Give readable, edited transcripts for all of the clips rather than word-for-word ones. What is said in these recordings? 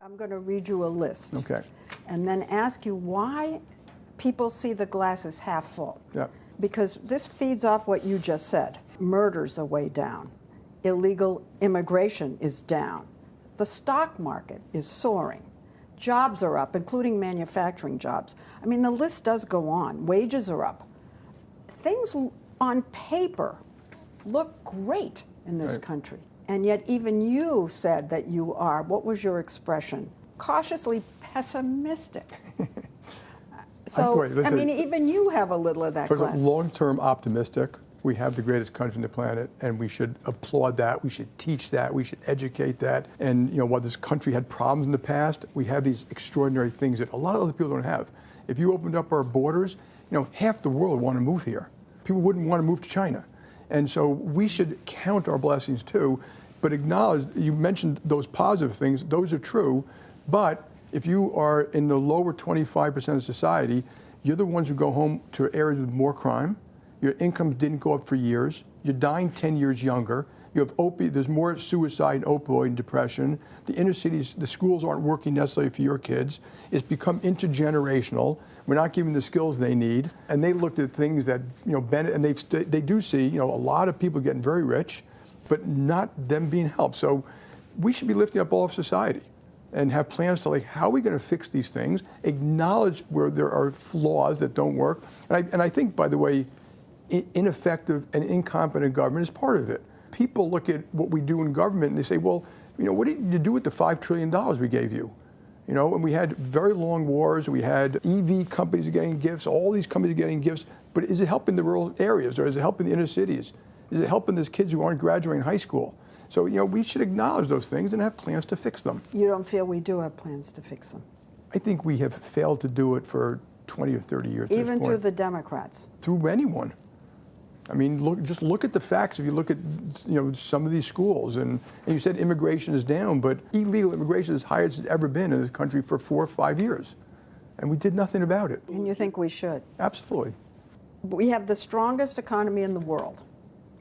I'm going to read you a list. Okay. And then ask you why people see the glass as half full. Yeah. Because this feeds off what you just said. Murders are way down. Illegal immigration is down. The stock market is soaring. Jobs are up, including manufacturing jobs. I mean, the list does go on. Wages are up. Things on paper look great in this country. And yet even you said that you are, what was your expression? Cautiously pessimistic. So, I mean, even you have a little of that glass. Long-term optimistic. We have the greatest country on the planet, and we should applaud that. We should teach that. We should educate that. And while this country had problems in the past, we have these extraordinary things that a lot of other people don't have. If you opened up our borders, half the world would want to move here. People wouldn't want to move to China. And so we should count our blessings too, but acknowledge, you mentioned those positive things, those are true, but if you are in the lower 25% of society, you're the ones who go home to areas with more crime, your income didn't go up for years, you're dying 10 years younger, you have there's more suicide, opioid, and depression, the inner cities, the schools aren't working necessarily for your kids, it's become intergenerational, we're not giving the skills they need, and they looked at things that, and they do see, a lot of people getting very rich, but not them being helped. So we should be lifting up all of society and have plans to how are we going to fix these things, acknowledge where there are flaws that don't work. And I think, by the way, ineffective and incompetent government is part of it. People look at what we do in government and they say, well, what did you do with the $5 trillion we gave you? And we had very long wars, we had EV companies getting gifts, all these companies getting gifts, but is it helping the rural areas or is it helping the inner cities? Is it helping those kids who aren't graduating high school? So, we should acknowledge those things and have plans to fix them. You don't feel we do have plans to fix them? I think we have failed to do it for 20 or 30 years. Even through the Democrats? Through anyone. I mean, just look at the facts. If you look at, some of these schools, and you said immigration is down, but illegal immigration is higher as it's ever been in this country for 4 or 5 years. And we did nothing about it. And you think we should? Absolutely. We have the strongest economy in the world.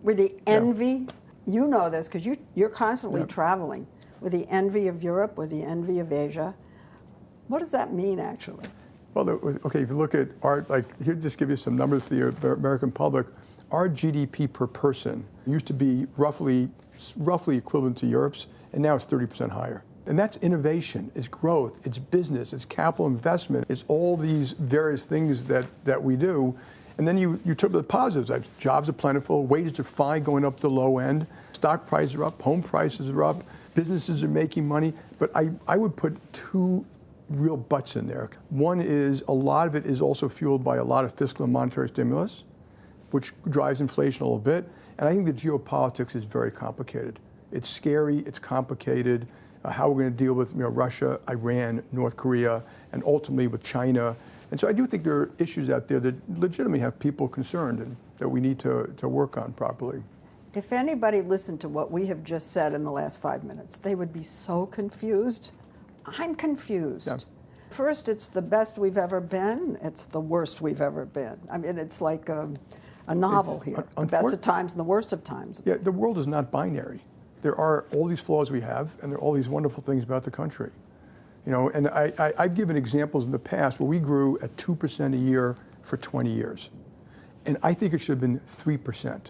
We're the envy, you know this because you're constantly traveling. We're the envy of Europe, we're the envy of Asia. What does that mean, actually? Well, okay, if you look at here, just give you some numbers for the American public. Our GDP per person used to be roughly equivalent to Europe's, and now it's 30% higher. And that's innovation, it's growth, it's business, it's capital investment, it's all these various things that we do. And then you took the positives. Jobs are plentiful, wages are fine going up to the low end, stock prices are up, home prices are up, businesses are making money. But I would put two real buts in there. One is a lot of it is also fueled by a lot of fiscal and monetary stimulus, which drives inflation a little bit. And I think the geopolitics is very complicated. It's scary, it's complicated, how we're going to deal with Russia, Iran, North Korea, and ultimately with China. And so I do think there are issues out there that legitimately have people concerned and that we need to work on properly. If anybody listened to what we have just said in the last 5 minutes, they would be so confused. I'm confused. Yeah. First, it's the best we've ever been. It's the worst we've ever been. I mean, it's like a novel here. The best of times and the worst of times. Yeah, the world is not binary. There are all these flaws we have, and there are all these wonderful things about the country. And I've given examples in the past where we grew at 2% a year for 20 years. And I think it should have been 3%.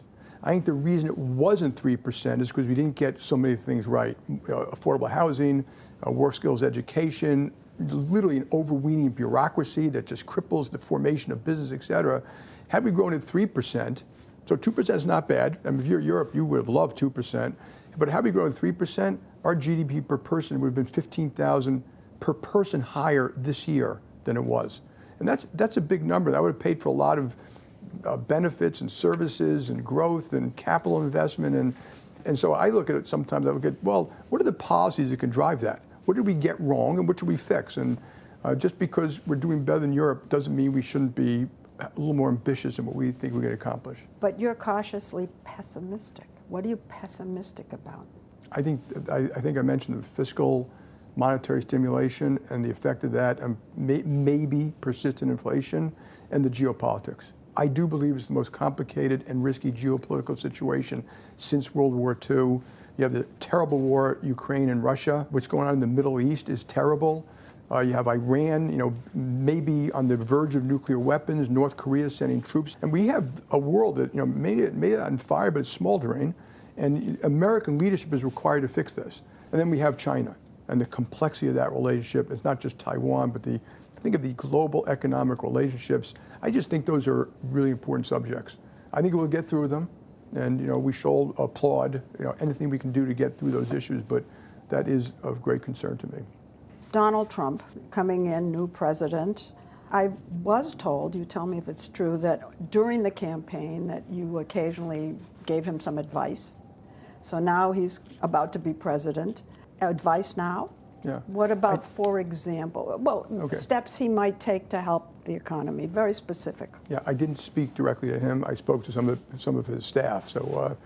I think the reason it wasn't 3% is because we didn't get so many things right. Affordable housing, work skills education, literally an overweening bureaucracy that just cripples the formation of business, et cetera. Had we grown at 3%, so 2% is not bad. I mean, if you're Europe, you would have loved 2%. But had we grown at 3%, our GDP per person would have been 15,000 per person higher this year than it was. And that's a big number. That would have paid for a lot of benefits and services and growth and capital investment. And so I look at it sometimes, I look at, well, what are the policies that can drive that? What did we get wrong and what should we fix? And just because we're doing better than Europe doesn't mean we shouldn't be a little more ambitious in what we think we're going to accomplish. But you're cautiously pessimistic. What are you pessimistic about? I think I mentioned the fiscal monetary stimulation and the effect of that, and maybe persistent inflation, and the geopolitics. I do believe it's the most complicated and risky geopolitical situation since World War II. You have the terrible war, Ukraine and Russia. What's going on in the Middle East is terrible. You have Iran, maybe on the verge of nuclear weapons. North Korea sending troops, and we have a world that made it on fire, but it's smoldering. And American leadership is required to fix this. And then we have China and the complexity of that relationship. It's not just Taiwan, but think of the global economic relationships. I just think those are really important subjects. I think we'll get through them, and we shall applaud anything we can do to get through those issues. But that is of great concern to me. Donald Trump coming in, new president. I was told, you tell me if it's true, that during the campaign that you occasionally gave him some advice. So now he's about to be president. Advice now? Yeah. What about, for example, steps he might take to help the economy? Very specific. Yeah, I didn't speak directly to him. I spoke to some of his staff. So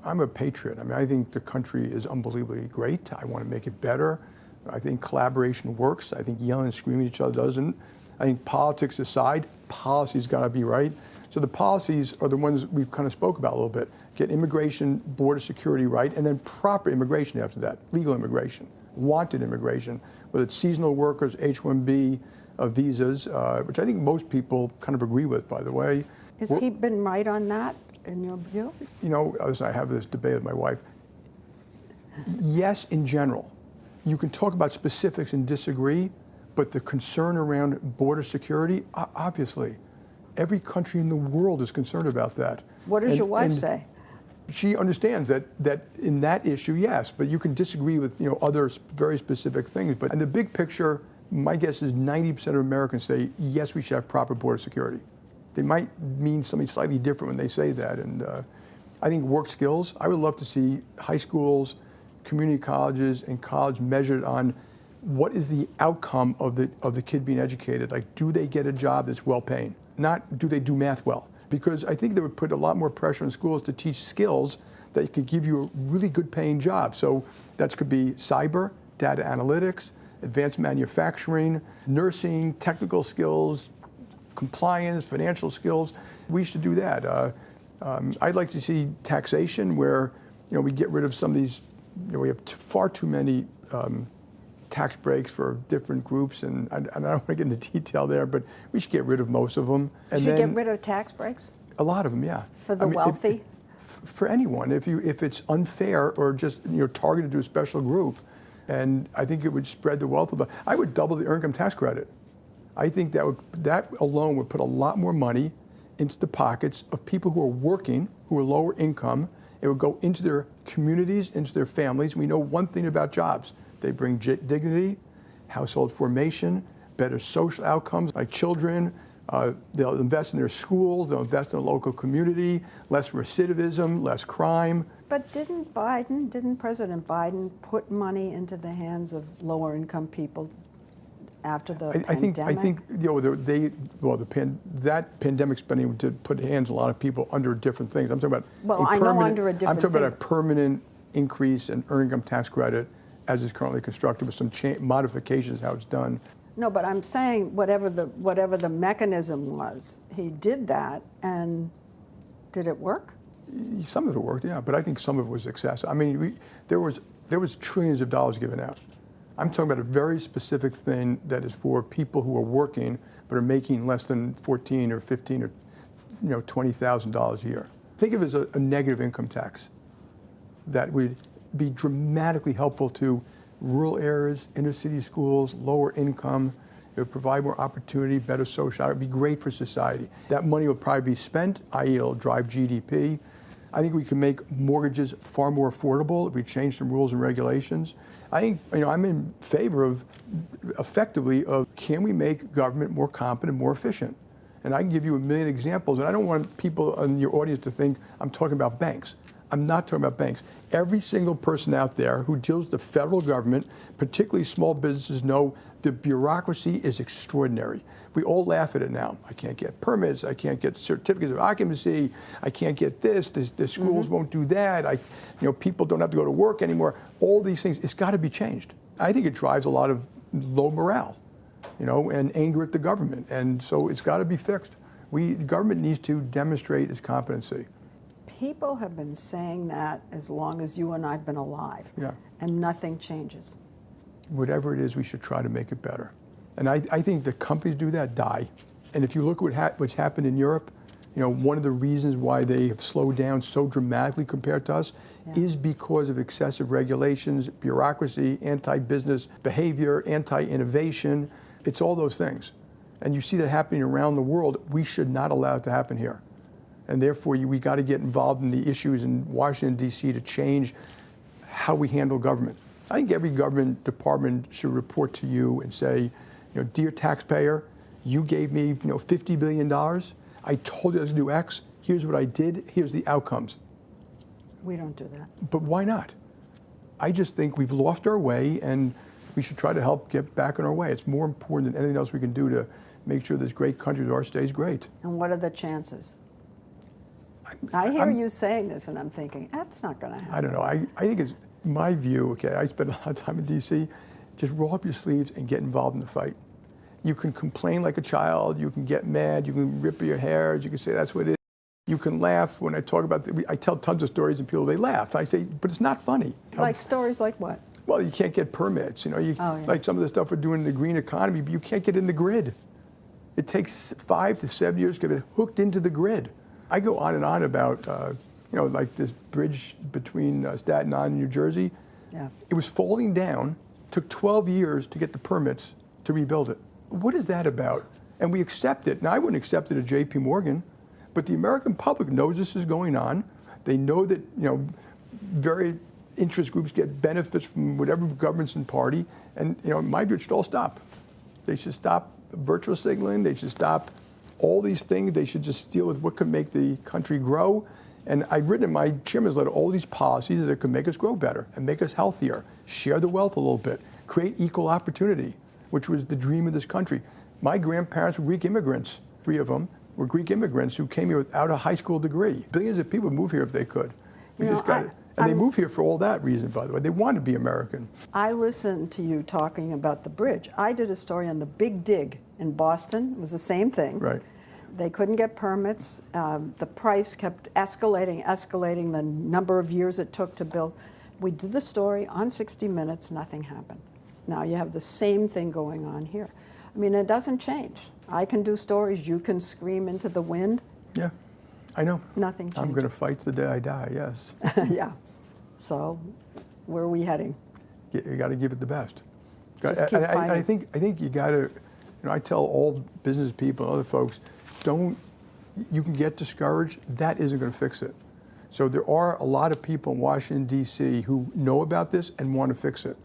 I'm a patriot. I mean, I think the country is unbelievably great. I want to make it better. I think collaboration works. I think yelling and screaming at each other doesn't. I think politics aside, policy's got to be right. So the policies are the ones we've kind of spoke about a little bit. Get immigration, border security right, and then proper immigration after that, legal immigration, wanted immigration, whether it's seasonal workers, H-1B visas, which I think most people kind of agree with, by the way. Has he been right on that, in your view? As I have this debate with my wife, yes, in general. You can talk about specifics and disagree, but the concern around border security, obviously, every country in the world is concerned about that. What does your wife say? She understands that in that issue, yes, but you can disagree with other very specific things. But in the big picture, my guess is 90% of Americans say, yes, we should have proper border security. They might mean something slightly different when they say that. And I think work skills, I would love to see high schools, community colleges, and college measured on what is the outcome of the kid being educated. Like, do they get a job that's well paying? Not do they do math well? Because I think they would put a lot more pressure on schools to teach skills that could give you a really good paying job. So that could be cyber, data analytics, advanced manufacturing, nursing, technical skills, compliance, financial skills. We should do that. I'd like to see taxation where we get rid of some of these. We have far too many tax breaks for different groups, and I don't want to get into detail there, but we should get rid of most of them. And should get rid of tax breaks? A lot of them, yeah. For the wealthy? For anyone, if it's unfair or just targeted to a special group, and I think it would spread the wealth. I would double the income tax credit. I think that alone would put a lot more money into the pockets of people who are working, who are lower income. It would go into their communities, into their families. We know one thing about jobs. They bring dignity, household formation, better social outcomes like children. They'll invest in their schools. They'll invest in the local community, less recidivism, less crime. But didn't President Biden put money into the hands of lower income people after the pandemic? I think that pandemic spending did put hands a lot of people under different things. I'm talking about under a different I'm talking about a permanent increase in earned income tax credit as it's currently constructed with some modifications how it's done. No, but I'm saying whatever the mechanism was, he did that, and did it work? Some of it worked, yeah, but I think some of it was excess. I mean, there was trillions of dollars given out. I'm talking about a very specific thing that is for people who are working but are making less than $14,000 or $15,000 or $20,000 a year. Think of it as a negative income tax that would be dramatically helpful to rural areas, inner city schools, lower income. It would provide more opportunity, better social. It would be great for society. That money will probably be spent, i.e. it'll drive GDP. I think we can make mortgages far more affordable if we change some rules and regulations. I think I'm in favor of, effectively, can we make government more competent, more efficient? And I can give you a million examples, and I don't want people in your audience to think I'm talking about banks. I'm not talking about banks. Every single person out there who deals with the federal government, particularly small businesses, know the bureaucracy is extraordinary. We all laugh at it now. I can't get permits. I can't get certificates of occupancy. I can't get this. The schools won't do that. People don't have to go to work anymore. All these things, it's got to be changed. I think it drives a lot of low morale, and anger at the government. And so it's got to be fixed. The government needs to demonstrate its competency. People have been saying that as long as you and I've been alive, Yeah. and nothing changes. Whatever it is, we should try to make it better. And I think the companies do that die. And if you look at what's happened in Europe, you know, one of the reasons why they have slowed down so dramatically compared to us is because of excessive regulations, bureaucracy, anti-business behavior, anti-innovation. It's all those things. And you see that happening around the world. We should not allow it to happen here. And therefore, we got to get involved in the issues in Washington, D.C. to change how we handle government. I think every government department should report to you and say, you know, dear taxpayer, you gave me, you know, $50 billion. I told you I was going to do X. Here's what I did. Here's the outcomes. We don't do that. But why not? I just think we've lost our way, and we should try to help get back on our way. It's more important than anything else we can do to make sure this great country of ours stays great. And what are the chances? I hear you saying this, and I'm thinking, that's not going to happen. I don't know. I think it's my view, okay, I spent a lot of time in D.C., just roll up your sleeves and get involved in the fight. You can complain like a child, you can get mad, you can rip your hair, you can say that's what it is. You can laugh when I talk about, I tell tons of stories and people, they laugh. I say, but it's not funny. Like stories like what? Well, you can't get permits, you know, like some of the stuff we're doing in the green economy, but you can't get in the grid. It takes 5 to 7 years to get it hooked into the grid. I go on and on about, you know, like this bridge between Staten Island and New Jersey. Yeah. It was falling down, took 12 years to get the permits to rebuild it. What is that about? And we accept it. Now, I wouldn't accept it at J.P. Morgan, but the American public knows this is going on. They know that, you know, very interest groups get benefits from whatever government's in party. And, you know, in my view, it should all stop. They should stop virtual signaling. They should stop all these things. They should just deal with what could make the country grow. And I've written in my chairman's letter all these policies that could make us grow better and make us healthier, share the wealth a little bit, create equal opportunity, which was the dream of this country. My grandparents were Greek immigrants. 3 of them were Greek immigrants who came here without a high school degree. Billions of people move here if they could. We just got it. And they move here for all that reason, by the way. They want to be American. I listened to you talking about the bridge. I did a story on the Big Dig in Boston. It was the same thing. Right. They couldn't get permits. The price kept escalating the number of years it took to build. We did the story on 60 Minutes, nothing happened. Now you have the same thing going on here. I mean, it doesn't change. I can do stories, you can scream into the wind. Yeah, I know. Nothing changes. I'm going to fight the day I die, yes. Yeah. So where are we heading? You got to give it the best. Just keep fighting. I think you got to, you know, I tell all business people and other folks, you can get discouraged. That isn't going to fix it. So there are a lot of people in Washington, D.C. who know about this and want to fix it.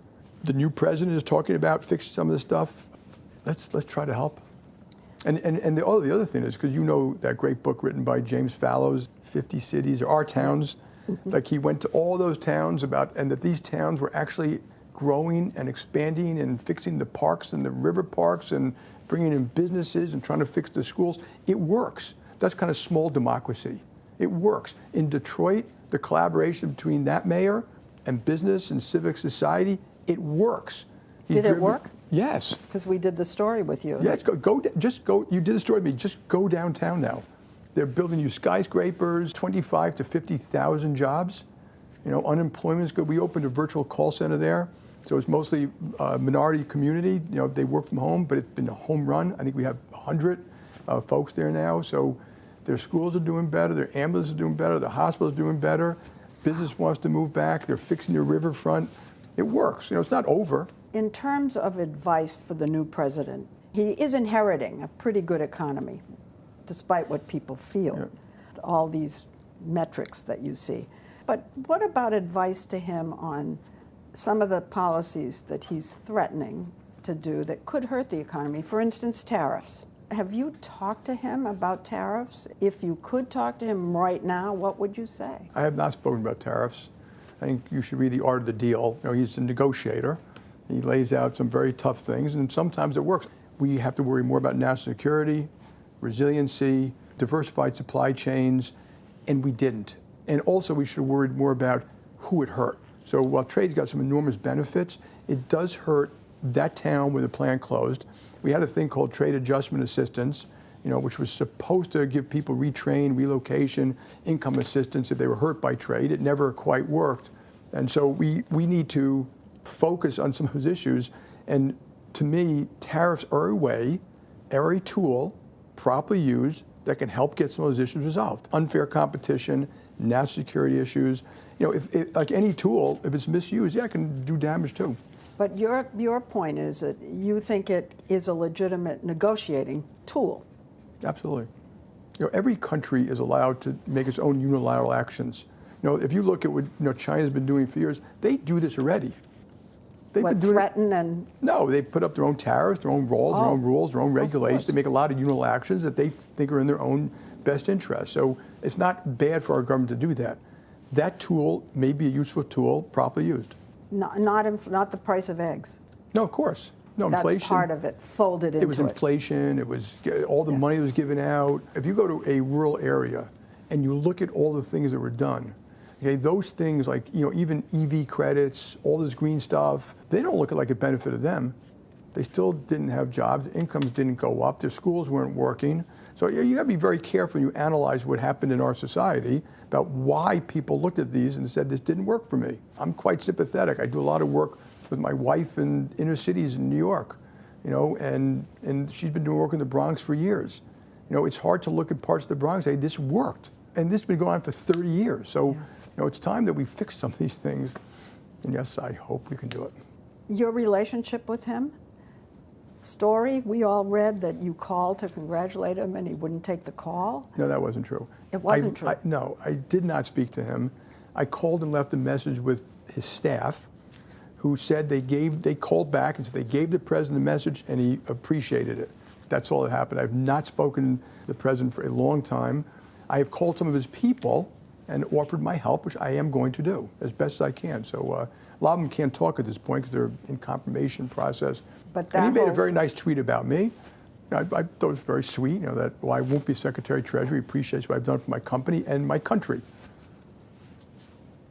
The new president is talking about fixing some of this stuff. Let's try to help. And the other thing is, because you know that great book written by James Fallows, 50 Cities, or Our Towns, like he went to all those towns and that these towns were actually growing and expanding and fixing the parks and the river parks and bringing in businesses and trying to fix the schools. It works. That's kind of small democracy. It works. In Detroit, the collaboration between that mayor and business and civic society, it works. Did it work? Yes. Because we did the story with you. Yes, just go. You did the story with me. Just go downtown now. They're building you skyscrapers, 25 to 50,000 jobs. You know, unemployment is good. We opened a virtual call center there. So it's mostly minority community. You know, they work from home, but it's been a home run. I think we have 100 folks there now. So their schools are doing better. Their ambulances are doing better. The hospitals are doing better. Business wants to move back. They're fixing their riverfront. It works. You know, it's not over. In terms of advice for the new president, he is inheriting a pretty good economy, despite what people feel, all these metrics that you see. But what about advice to him on some of the policies that he's threatening to do that could hurt the economy? For instance, tariffs. Have you talked to him about tariffs? If you could talk to him right now, what would you say? I have not spoken about tariffs. I think you should read The Art of the Deal. You know, he's a negotiator. He lays out some very tough things, and sometimes it works. We have to worry more about national security, resiliency, diversified supply chains, and we didn't. And also, we should have worried more about who it hurt. So while trade's got some enormous benefits, it does hurt that town where the plant closed. We had a thing called trade adjustment assistance which was supposed to give people retrain, relocation, income assistance if they were hurt by trade. It never quite worked. And so we need to focus on some of those issues. And to me, tariffs are a way, are a tool, properly used, that can help get some of those issues resolved. Unfair competition, national security issues. If like any tool, if it's misused, yeah, it can do damage too. But your point is that you think it is a legitimate negotiating tool. Absolutely. Every country is allowed to make its own unilateral actions. If you look at what China's been doing for years, they do this already. Threaten and... No, they put up their own tariffs, their own laws, their own rules, their own regulations. They make a lot of unilateral actions that they think are in their own best interest. So it's not bad for our government to do that. That tool may be a useful tool, properly used. Not the price of eggs. No, of course. No, That's inflation. part of it, folded into it. It was inflation, it was all the money that was given out. If you go to a rural area and you look at all the things that were done, okay, those things like, even EV credits, all this green stuff, they don't look like it benefited them. They still didn't have jobs, incomes didn't go up, their schools weren't working. So you gotta be very careful when you analyze what happened in our society about why people looked at these and said, this didn't work for me. I'm quite sympathetic. I do a lot of work with my wife in inner cities in New York, and she's been doing work in the Bronx for years. It's hard to look at parts of the Bronx and say, this worked. And this has been going on for 30 years. So, it's time that we fix some of these things. And yes, I hope we can do it. Your relationship with him? Story, we all read that you called to congratulate him and he wouldn't take the call. No, that wasn't true. It wasn't true? No, I did not speak to him. I called and left a message with his staff, who said they called back and said they gave the president a message and he appreciated it. That's all that happened. I've not spoken to the president for a long time. I have called some of his people and offered my help, which I am going to do as best as I can. So a lot of them can't talk at this point because they're in confirmation process. But and he made a very nice tweet about me. I thought it was very sweet, that I won't be Secretary of Treasury. He appreciates what I've done for my company and my country.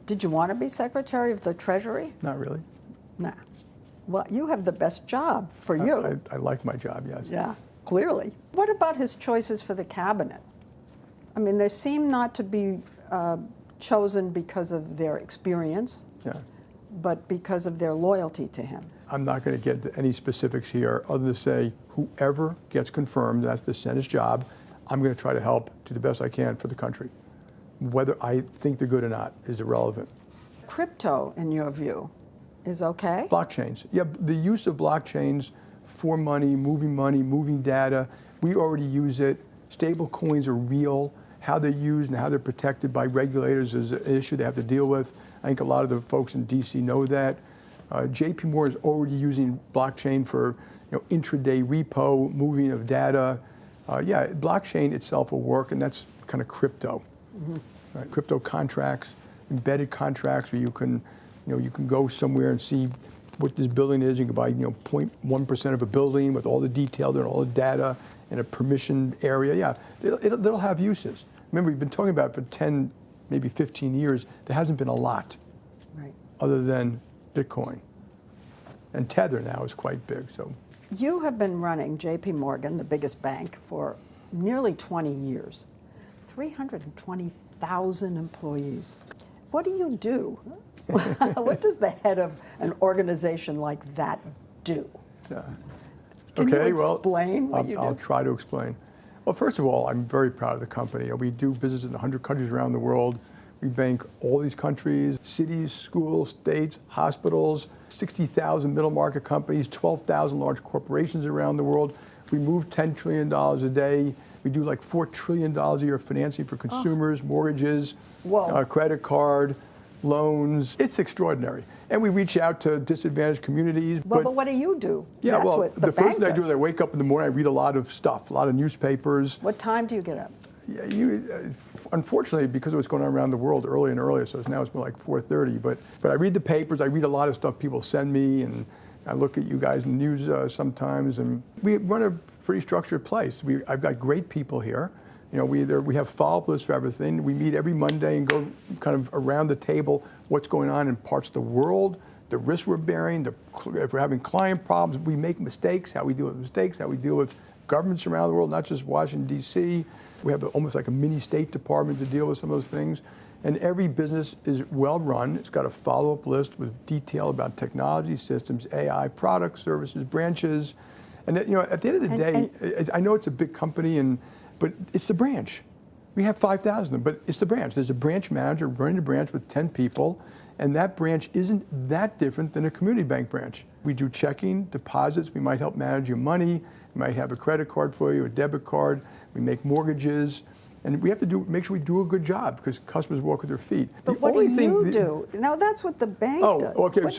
Did you want to be Secretary of the Treasury? Not really. Nah. Well, you have the best job for you. I like my job, yes. Yeah, clearly. What about his choices for the cabinet? I mean, they seem not to be chosen because of their experience, but because of their loyalty to him. I'm not going to get into any specifics here other than to say whoever gets confirmed, that's the Senate's job, I'm going to try to help to the best I can for the country. Whether I think they're good or not is irrelevant. Crypto, in your view, is okay? Blockchains. Yeah, the use of blockchains for money, moving data, we already use it. Stable coins are real. How they're used and how they're protected by regulators is an issue they have to deal with. I think a lot of the folks in DC know that. JP Morgan is already using blockchain for intraday repo, moving of data. Yeah, blockchain itself will work, and that's kind of crypto. Right? Crypto contracts, embedded contracts where you can go somewhere and see what this building is. You can buy 0.1% of a building with all the detail and all the data in a permissioned area. Yeah, they'll have uses. Remember, we've been talking about it for 10, maybe 15 years. There hasn't been a lot other than Bitcoin. And Tether now is quite big. So you have been running JP Morgan, the biggest bank, for nearly 20 years. 320,000 employees. What do you do? What does the head of an organization like that do? Can you explain what you do? I'll try to explain. Well, first of all, I'm very proud of the company. We do business in 100 countries around the world. We bank all these countries, cities, schools, states, hospitals, 60,000 middle market companies, 12,000 large corporations around the world. We move $10 trillion a day. We do like $4 trillion a year financing for consumers, mortgages, credit card, loans. It's extraordinary. And we reach out to disadvantaged communities. Well, but what do you do? Yeah, the first thing I do is I wake up in the morning, I read a lot of stuff, a lot of newspapers. What time do you get up? Yeah, unfortunately, because of what's going on around the world, earlier and earlier, so now it's more like 4:30. But I read the papers, I read a lot of stuff people send me, and I look at you guys in the news sometimes. And we run a pretty structured place. I've got great people here. We have follow-up lists for everything. We meet every Monday and go kind of around the table, what's going on in parts of the world, the risks we're bearing, if we're having client problems, we make mistakes, how we deal with mistakes, how we deal with governments around the world, not just Washington, D.C. We have almost like a mini State Department to deal with some of those things. And every business is well run. It's got a follow-up list with detail about technology, systems, AI, products, services, branches. And you know, at the end of the day, I know it's a big company, but it's the branch. We have 5,000 of them, but it's the branch. There's a branch manager running the branch with 10 people, and that branch isn't that different than a community bank branch. We do checking, deposits. We might help manage your money. We might have a credit card for you, a debit card. We make mortgages. And we have to make sure we do a good job because customers walk with their feet. But what do you do? Now that's what the bank does. Oh, okay. What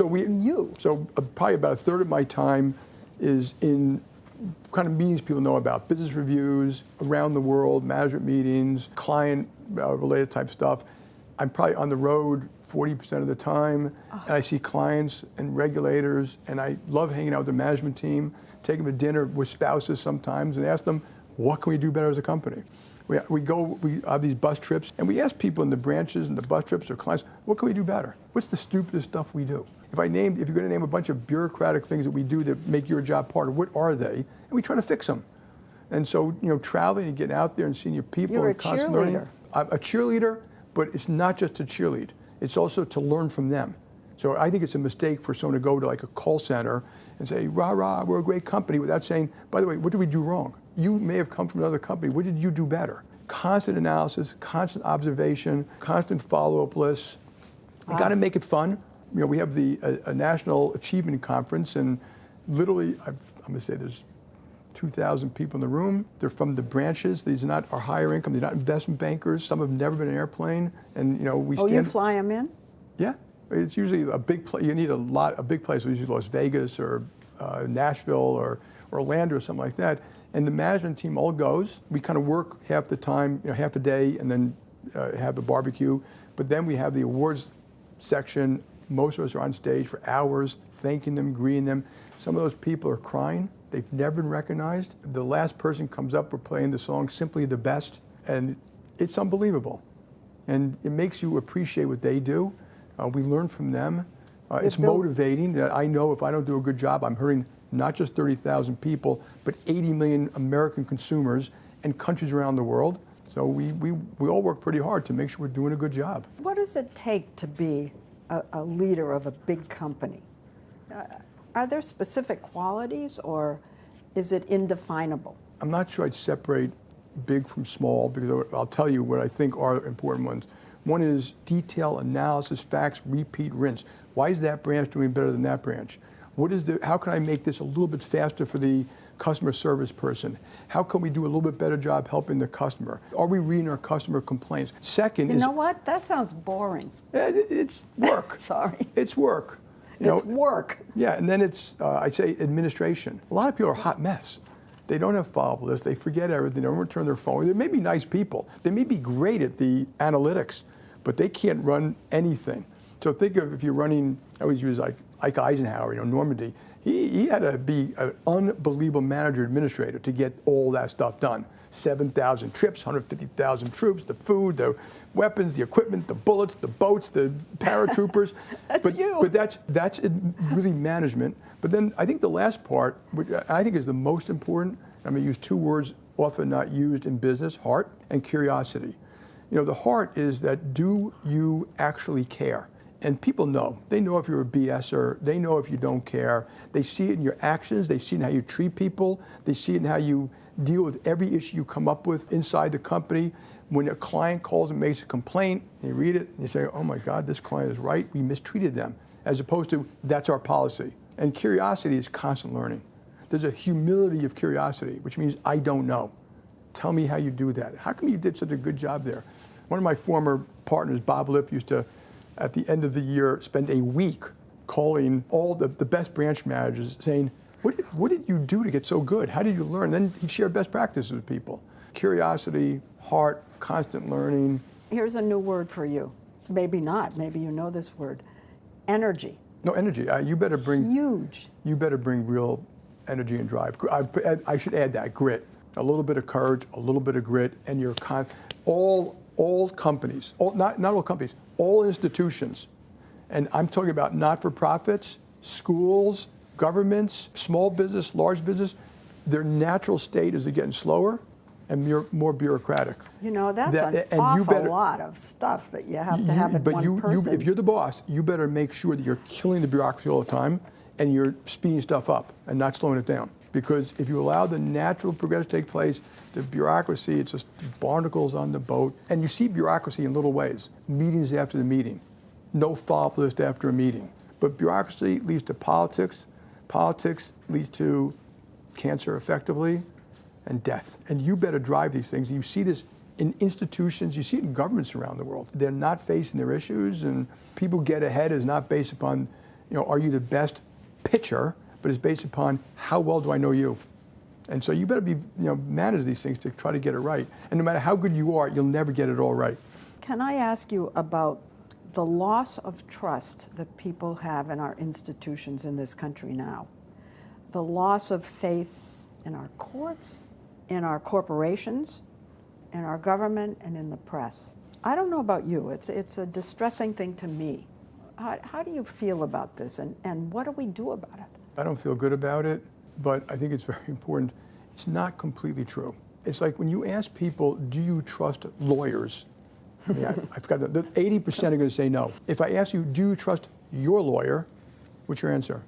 So probably about a third of my time is in kind of meetings people know about, business reviews around the world, management meetings, client related type stuff. I'm probably on the road 40% of the time, and I see clients and regulators, and I love hanging out with the management team, take them to dinner with spouses sometimes, and ask them, what can we do better as a company? We have these bus trips, and we ask people in the branches and the bus trips or clients, what can we do better? What's the stupidest stuff we do? If you're going to name a bunch of bureaucratic things that we do that make your job harder, what are they? And we try to fix them. And so, you know, traveling and getting out there and seeing your people You're and constantly learning. cheerleader. I'm a cheerleader, but it's not just to cheerlead. It's also to learn from them. So I think it's a mistake for someone to go to like a call center and say, rah, rah, we're a great company, without saying, by the way, what did we do wrong? You may have come from another company. What did you do better? Constant analysis, constant observation, constant follow-up lists. You got to make it fun. You know, we have a National Achievement Conference, and literally, I'm going to say there's 2,000 people in the room. They're from the branches. These are not our higher income. They're not investment bankers. Some have never been in an airplane, and you know we. Oh, you fly them in? Yeah, it's usually a big place. You need a big place. Usually Las Vegas or Nashville or Orlando or something like that. And the management team all goes. We kind of work half the time, you know, half a day, and then have a barbecue. But then we have the awards section. Most of us are on stage for hours, thanking them, greeting them. Some of those people are crying. They've never been recognized. The last person comes up, we're playing the song Simply the Best, and it's unbelievable. And it makes you appreciate what they do. We learn from them. It's motivating that I know if I don't do a good job, I'm hurting not just 30,000 people, but 80 million American consumers and countries around the world. So we all work pretty hard to make sure we're doing a good job. What does it take to be a leader of a big company? Are there specific qualities, or is it indefinable? I'm not sure I'd separate big from small, because I'll tell you what I think are important ones. One is detail, analysis, facts, repeat, rinse. Why is that branch doing better than that branch? How can I make this a little bit faster for the customer service person? How can we do a little bit better job helping the customer? Are we reading our customer complaints? Second is... You know what? That sounds boring. It's work. Sorry. It's work. It's work. Yeah, and then it's, I'd say, administration. A lot of people are a hot mess. They don't have follow-up lists. They forget everything. They don't return their phone. They may be nice people. They may be great at the analytics, but they can't run anything. So think of if you're running, I always use like Ike Eisenhower, you know, Normandy. He had to be an unbelievable manager administrator to get all that stuff done. 7,000 trips, 150,000 troops, the food, the weapons, the equipment, the bullets, the boats, the paratroopers. But that's really management. But then I think the last part, which I think is the most important, I'm going to use two words often not used in business, heart and curiosity. You know, the heart is that, do you actually care? And people know. They know if you're a BSer. They know if you don't care. They see it in your actions. They see it in how you treat people. They see it in how you deal with every issue you come up with inside the company. When a client calls and makes a complaint, you read it and you say, oh my God, this client is right. We mistreated them. As opposed to, that's our policy. And curiosity is constant learning. There's a humility of curiosity, which means I don't know. Tell me how you do that. How come you did such a good job there? One of my former partners, Bob Lipp, used to, at the end of the year, spend a week calling all the best branch managers saying, what did you do to get so good? How did you learn? Then he'd share best practices with people. Curiosity, heart, constant learning. Here's a new word for you. Maybe not. Maybe you know this word. Energy. No, energy. You better bring... Huge. You better bring real energy and drive. I should add that, grit. A little bit of courage, a little bit of grit, and you're all companies, not all companies, all institutions, and I'm talking about not-for-profits, schools, governments, small business, large business, Their natural state is they're getting slower and more bureaucratic. You know, that's an awful lot of stuff that you have to have in one person. If you're the boss, you better make sure that you're killing the bureaucracy all the time and you're speeding stuff up and not slowing it down. Because if you allow the natural progression to take place, the bureaucracy, it's just barnacles on the boat. And you see bureaucracy in little ways. Meetings after the meeting. No follow-up list after a meeting. But bureaucracy leads to politics. Politics leads to cancer effectively and death. And you better drive these things. You see this in institutions, you see it in governments around the world. They're not facing their issues, and people get ahead is not based upon, are you the best pitcher, but it's based upon how well do I know you. And so you better be, manage these things to try to get it right. And no matter how good you are, you'll never get it all right. Can I ask you about the loss of trust that people have in our institutions in this country now? The loss of faith in our courts, in our corporations, in our government, and in the press. I don't know about you. It's a distressing thing to me. How do you feel about this, and what do we do about it? I don't feel good about it, but I think it's very important. It's not completely true. It's like when you ask people, do you trust lawyers? I mean, I forgot that 80% are going to say no. If I ask you, do you trust your lawyer? What's your answer?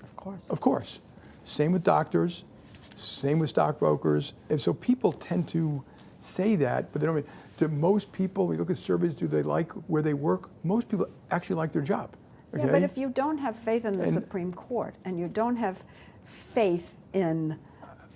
Of course. Of course. Same with doctors, same with stockbrokers. And so people tend to say that, but they don't. Do most people, we look at surveys, do they like where they work? Most people actually like their job. Okay? Yeah, but if you don't have faith in the Supreme Court and you don't have faith in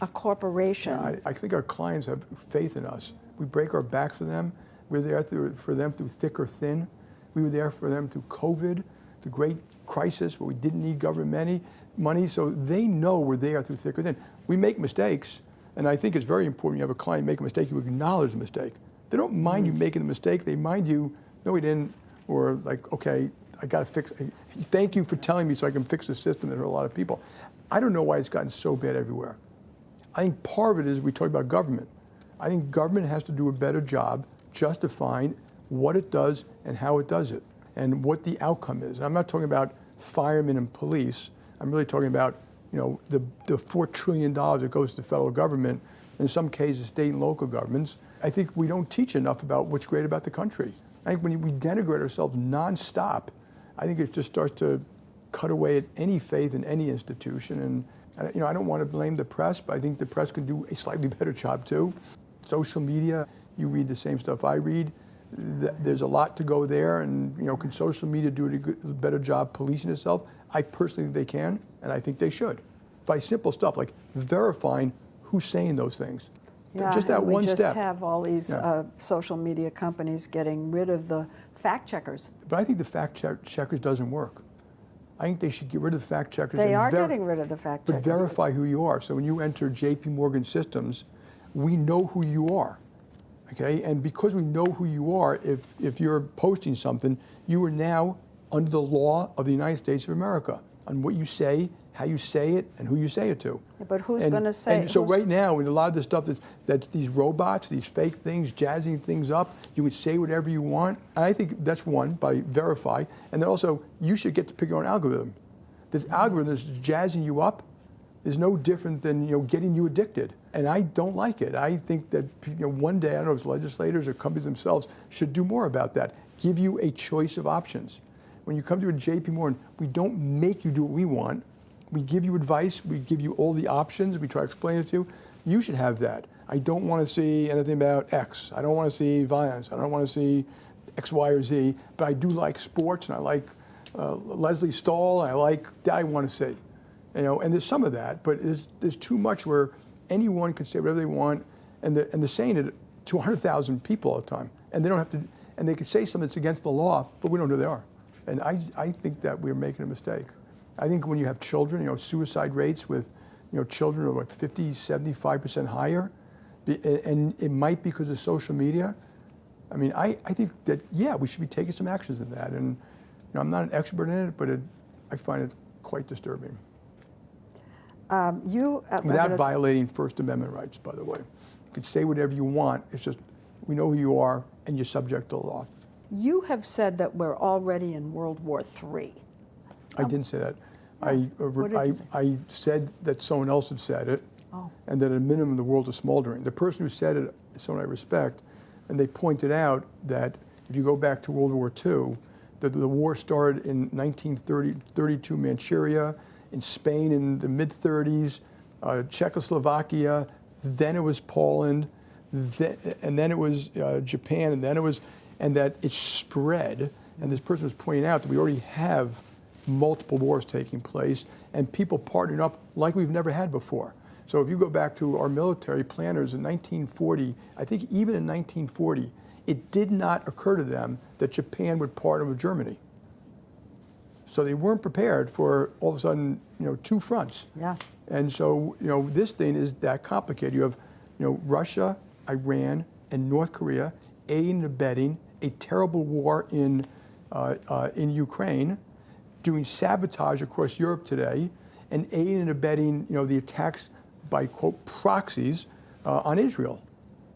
a corporation. Yeah, I think our clients have faith in us. We break our backs for them. We're there for them through thick or thin. We were there for them through COVID, the great crisis where we didn't need government money, so they know we're there through thick or thin. We make mistakes, and I think it's very important you have a client make a mistake, you acknowledge the mistake. They don't mind you making the mistake, they mind you, no we didn't, or like, okay, I got to fix it. Thank you for telling me so I can fix the system that hurt a lot of people. I don't know why it's gotten so bad everywhere. I think part of it is we talk about government. I think government has to do a better job justifying what it does and how it does it and what the outcome is. And I'm not talking about firemen and police. I'm really talking about the $4 trillion that goes to the federal government, in some cases state and local governments. I think we don't teach enough about what's great about the country. I think when we denigrate ourselves nonstop, I think it just starts to cut away at any faith in any institution. And I don't want to blame the press, but I think the press can do a slightly better job too. Social media, you read the same stuff I read. There's a lot to go there, and can social media do a better job policing itself? I personally think they can, and I think they should. By simple stuff like verifying who's saying those things. Yeah, just that one step. We just have all these social media companies getting rid of the fact checkers. But I think the fact checkers doesn't work. I think they should get rid of the fact checkers. They are getting rid of the fact checkers. But verify who you are. So when you enter JP Morgan systems, we know who you are. Okay, and because we know who you are, if you're posting something, you are now under the law of the United States of America on what you say, how you say it, and who you say it to. Yeah, but who's going to say it? And so right now, in a lot of the stuff that's these robots, these fake things, jazzing things up, you would say whatever you want. And I think that's one, by verify. And then also, you should get to pick your own algorithm. This algorithm is jazzing you up is no different than getting you addicted. And I don't like it. I think that one day, I don't know if it's legislators or companies themselves should do more about that. Give you a choice of options. When you come to a JP Morgan, we don't make you do what we want. We give you advice. We give you all the options. We try to explain it to you. You should have that. I don't want to see anything about X. I don't want to see violence. I don't want to see X, Y, or Z. But I do like sports, and I like Leslie Stahl. And I like that. I want to see. And there's some of that, but there's too much where anyone can say whatever they want, and they're saying it to 100,000 people all the time, and they don't have to, and they can say something that's against the law, but we don't know who they are. And I think that we're making a mistake. I think when you have children, suicide rates with children are 50, 75% higher, and it might be because of social media. I mean, I think that, yeah, we should be taking some actions in that, and I'm not an expert in it, but I find it quite disturbing. Without violating First Amendment rights, by the way. You can say whatever you want. It's just we know who you are, and you're subject to the law. You have said that we're already in World War III. I didn't say that. What did you say? I said that someone else had said it, and that at a minimum the world is smoldering. The person who said it is someone I respect, and they pointed out that if you go back to World War II, that the war started in 1932 Manchuria, in Spain in the mid-30s, Czechoslovakia, then it was Poland, and then it was Japan, and then it was, and that it spread. And this person was pointing out that we already have multiple wars taking place and people partnering up like we've never had before. So if you go back to our military planners in 1940, I think even in 1940, it did not occur to them that Japan would partner with Germany. So they weren't prepared for all of a sudden, two fronts. Yeah. And so, this thing is that complicated. You have, Russia, Iran, and North Korea aiding and abetting a terrible war in Ukraine, doing sabotage across Europe today, and aiding and abetting, the attacks by, quote, proxies on Israel,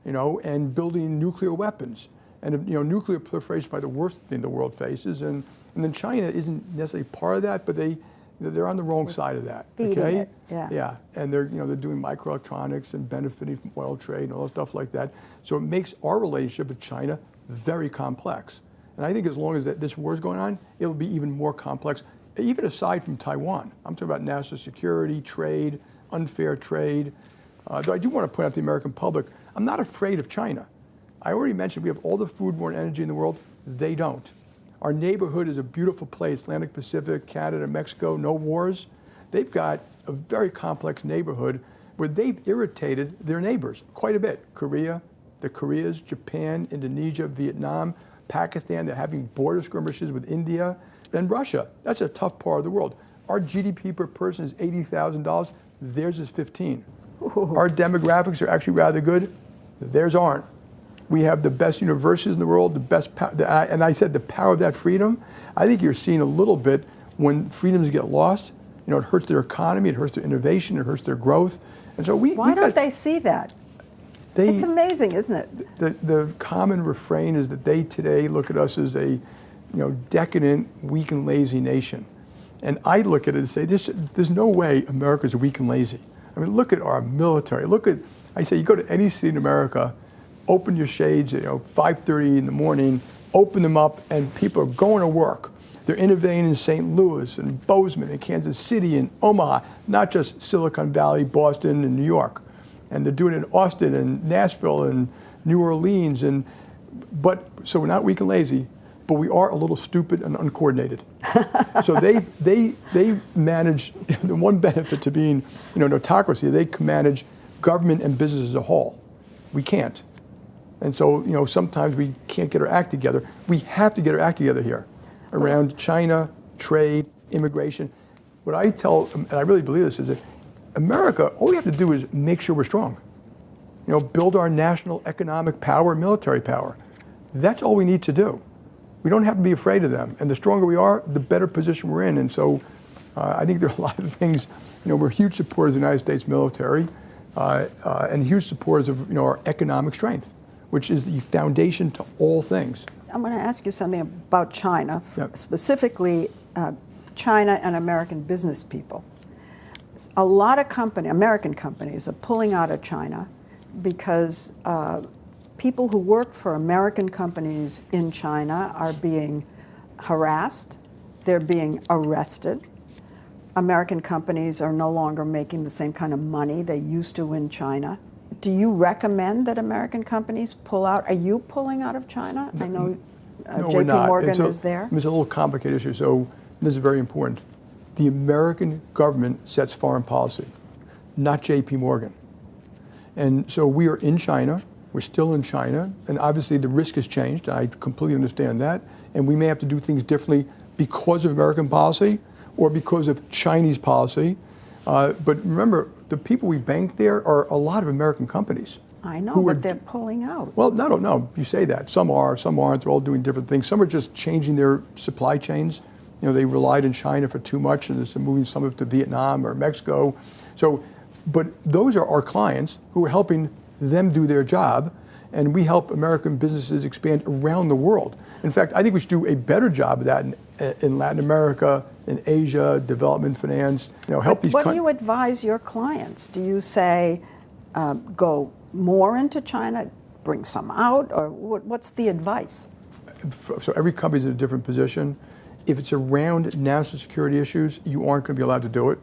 and building nuclear weapons. And, nuclear proliferation is probably the worst thing the world faces. And then China isn't necessarily part of that, but they're on the wrong side of that. Feeding it, yeah. Yeah, and they're doing microelectronics and benefiting from oil trade and all that stuff like that. So it makes our relationship with China very complex. And I think as long as this war is going on, it'll be even more complex, even aside from Taiwan. I'm talking about national security, trade, unfair trade. Though I do want to point out to the American public, I'm not afraid of China. I already mentioned we have all the foodborne energy in the world. They don't. Our neighborhood is a beautiful place, Atlantic Pacific, Canada, Mexico, no wars. They've got a very complex neighborhood where they've irritated their neighbors quite a bit. Korea, the Koreas, Japan, Indonesia, Vietnam, Pakistan, they're having border skirmishes with India, and Russia. That's a tough part of the world. Our GDP per person is $80,000, theirs is 15. Ooh. Our demographics are actually rather good, theirs aren't. We have the best universities in the world, the best, and I said the power of that freedom. I think you're seeing a little bit when freedoms get lost. It hurts their economy, it hurts their innovation, it hurts their growth. And so why don't they see that? It's amazing, isn't it? The common refrain is that they today look at us as a, decadent, weak and lazy nation. And I look at it and say, there's no way America's weak and lazy. I mean, look at our military. I say, you go to any city in America, open your shades at 5:30 in the morning, open them up, and people are going to work. They're innovating in St. Louis and Bozeman and Kansas City and Omaha, not just Silicon Valley, Boston, and New York. And they're doing it in Austin and Nashville and New Orleans. So we're not weak and lazy, but we are a little stupid and uncoordinated. So they manage, the one benefit to being an autocracy, they can manage government and business as a whole. We can't. And so, sometimes we can't get our act together. We have to get our act together here around China, trade, immigration. What I tell, and I really believe this, is that America, all we have to do is make sure we're strong. Build our national economic power, military power. That's all we need to do. We don't have to be afraid of them. And the stronger we are, the better position we're in. And so I think there are a lot of things, we're huge supporters of the United States military and huge supporters of our economic strength, which is the foundation to all things. I'm going to ask you something about China, Yep. specifically China and American business people. A lot of American companies are pulling out of China because people who work for American companies in China are being harassed, they're being arrested. American companies are no longer making the same kind of money they used to in China. Do you recommend that American companies pull out? Are you pulling out of China? I know No, JP we're not. Morgan It's is there. It's a little complicated issue, so this is very important. The American government sets foreign policy, not JP Morgan. And so we are in China, we're still in China, and obviously the risk has changed, I completely understand that, and we may have to do things differently because of American policy or because of Chinese policy. But remember, the people we bank there are a lot of American companies. I know, but they're pulling out. Well, no, you say that. Some are, some aren't. They're all doing different things. Some are just changing their supply chains. They relied on China for too much, and they're moving some of it to Vietnam or Mexico. But those are our clients who are helping them do their job, and we help American businesses expand around the world. In fact, I think we should do a better job of that in Latin America, in Asia, development finance, help these countries. What do you advise your clients? Do you say, go more into China, bring some out, or what's the advice? So every company's in a different position. If it's around national security issues, you aren't going to be allowed to do it.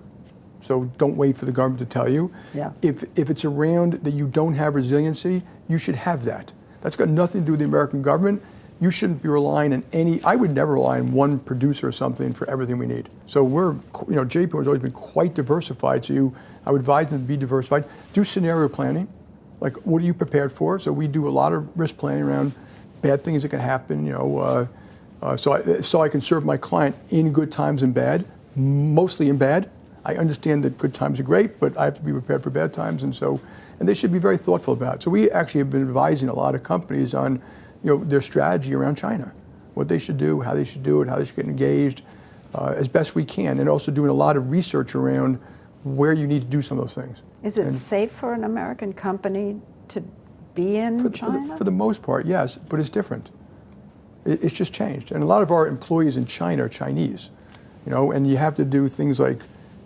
So don't wait for the government to tell you. Yeah. If it's around that you don't have resiliency, you should have that. That's got nothing to do with the American government. You shouldn't be relying on I would never rely on one producer or something for everything we need. So JP has always been quite diversified. So I would advise them to be diversified. Do scenario planning. Like, what are you prepared for? So we do a lot of risk planning around bad things that can happen, so I can serve my client in good times and bad, mostly in bad. I understand that good times are great, but I have to be prepared for bad times, and they should be very thoughtful about it. So we actually have been advising a lot of companies on, their strategy around China, what they should do, how they should do it, how they should get engaged, as best we can, and also doing a lot of research around where you need to do some of those things. Is it safe for an American company to be in China? For the most part, yes, but it's different. It's just changed. And a lot of our employees in China are Chinese, and you have to do things like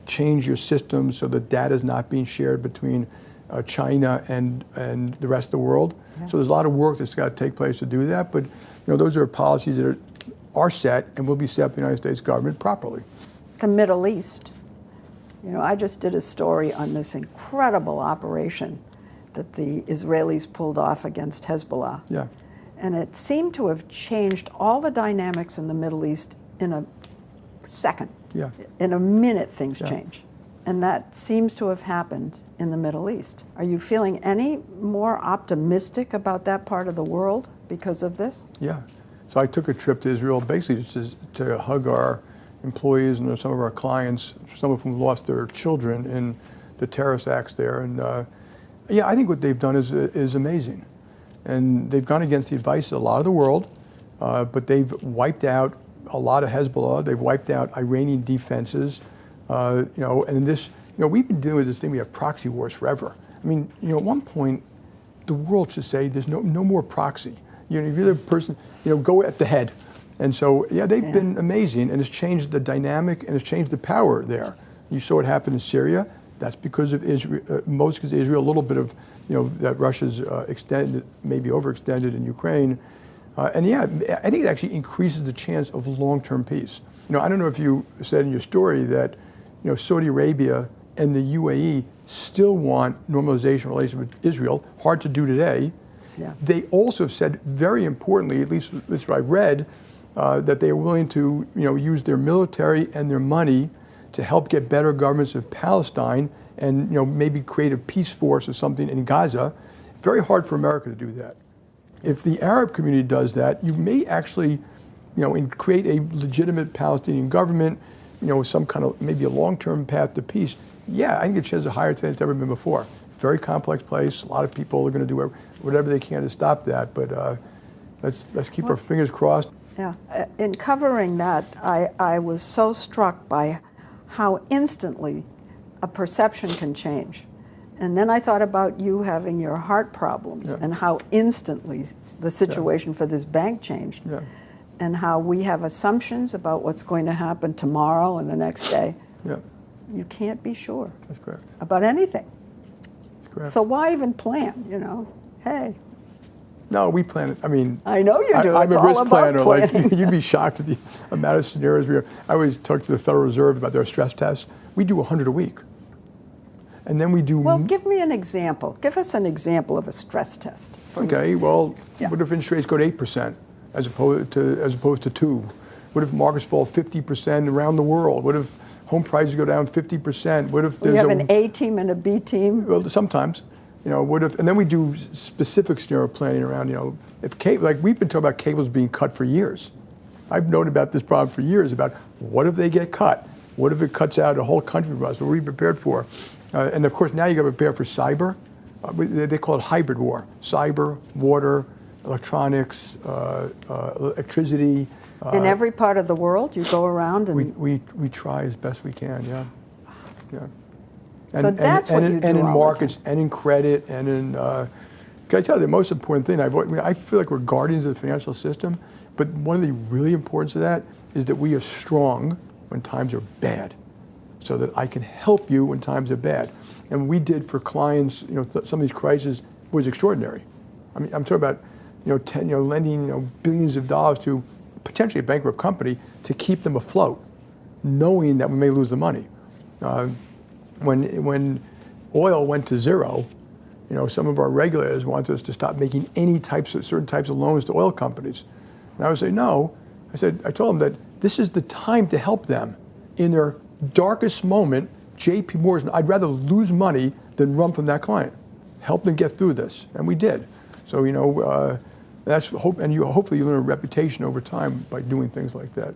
change your systems so that data is not being shared between China and the rest of the world. Yeah. So there's a lot of work that's got to take place to do that, but those are policies that are set and will be set by the United States government properly. The Middle East. I just did a story on this incredible operation that the Israelis pulled off against Hezbollah. Yeah. And it seemed to have changed all the dynamics in the Middle East in a second. Yeah. In a minute, things change. And that seems to have happened in the Middle East. Are you feeling any more optimistic about that part of the world because of this? Yeah. So I took a trip to Israel basically just to hug our employees and some of our clients, some of whom lost their children in the terrorist acts there. And I think what they've done is amazing. And they've gone against the advice of a lot of the world, but they've wiped out a lot of Hezbollah. They've wiped out Iranian defenses. And in this, we've been dealing with this thing. We have proxy wars forever. I mean, at one point, the world should say there's no more proxy. If you're the person, go at the head. And so, they've been amazing, and it's changed the dynamic and it's changed the power there. You saw it happen in Syria. That's because of Israel, most because of Israel, a little bit of, that Russia's extended, maybe overextended in Ukraine. I think it actually increases the chance of long-term peace. I don't know if you said in your story that, Saudi Arabia and the UAE still want normalization relations with Israel. Hard to do today. Yeah. They also have said, very importantly, at least that's what I've read, that they are willing to, use their military and their money to help get better governments of Palestine and, maybe create a peace force or something in Gaza. Very hard for America to do that. If the Arab community does that, you may actually, create a legitimate Palestinian government, some kind of maybe a long-term path to peace. Yeah, I think it has a higher chance than it's ever been before. Very complex place. A lot of people are going to do whatever they can to stop that. But let's keep our fingers crossed. Yeah. In covering that, I was so struck by how instantly a perception can change. And then I thought about you having your heart problems and how instantly the situation for this bank changed. Yeah. And how we have assumptions about what's going to happen tomorrow and the next day. Yeah. You can't be sure. That's correct. About anything. That's correct. So why even plan, Hey. No, we plan it. I mean, I know you do. I'm it's a all risk about planner. planning. Like, you'd be shocked at the amount of scenarios we have. I always talk to the Federal Reserve about their stress tests. We do 100 a week. And then we do. Well, give me an example. Give us an example of a stress test. Okay. Well, what if interest rates go to 8% as opposed to 2%? What if markets fall 50% around the world? What if home prices go down 50%? What if there's you have an A team and a B team? Well, sometimes. What if? And then we do specific scenario planning around. If we've been talking about cables being cut for years. I've known about this problem for years. About what if they get cut? What if it cuts out a whole country from us? What are we prepared for? And of course, now you got to prepare for cyber. They call it hybrid war: cyber, water, electronics, electricity. In every part of the world, you go around and we try as best we can. Yeah. So that's what you do. And in markets, and in credit, and in. Can I tell you the most important thing? I feel like we're guardians of the financial system, but one of the really importance of that is that we are strong when times are bad, so that I can help you when times are bad. And what we did for clients, some of these crises was extraordinary. I mean, I'm talking about, lending, billions of dollars to potentially a bankrupt company to keep them afloat, knowing that we may lose the money. When oil went to zero, some of our regulators wanted us to stop making certain types of loans to oil companies. And I would say, no. I told them that this is the time to help them in their darkest moment. JP Morgan, I'd rather lose money than run from that client. Help them get through this, and we did. So, that's hope, and hopefully you learn a reputation over time by doing things like that.